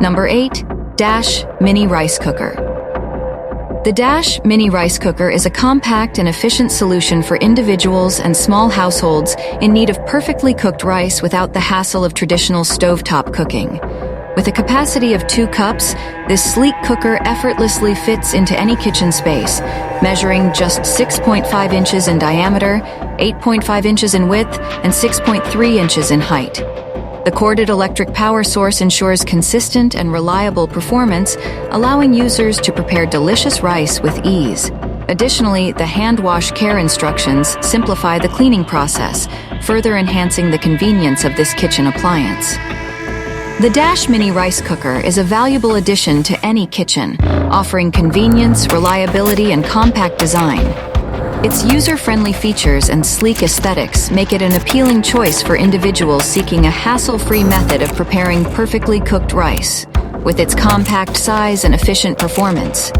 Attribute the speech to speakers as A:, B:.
A: Number 8. Dash Mini Rice Cooker. The Dash Mini Rice Cooker is a compact and efficient solution for individuals and small households in need of perfectly cooked rice without the hassle of traditional stovetop cooking. With a capacity of 2 cups, this sleek cooker effortlessly fits into any kitchen space, measuring just 6.5 inches in diameter, 8.5 inches in width, and 6.3 inches in height. The corded electric power source ensures consistent and reliable performance, allowing users to prepare delicious rice with ease. Additionally, the hand wash care instructions simplify the cleaning process, further enhancing the convenience of this kitchen appliance. The Dash Mini Rice Cooker is a valuable addition to any kitchen, offering convenience, reliability, and compact design. Its user-friendly features and sleek aesthetics make it an appealing choice for individuals seeking a hassle-free method of preparing perfectly cooked rice. With its compact size and efficient performance,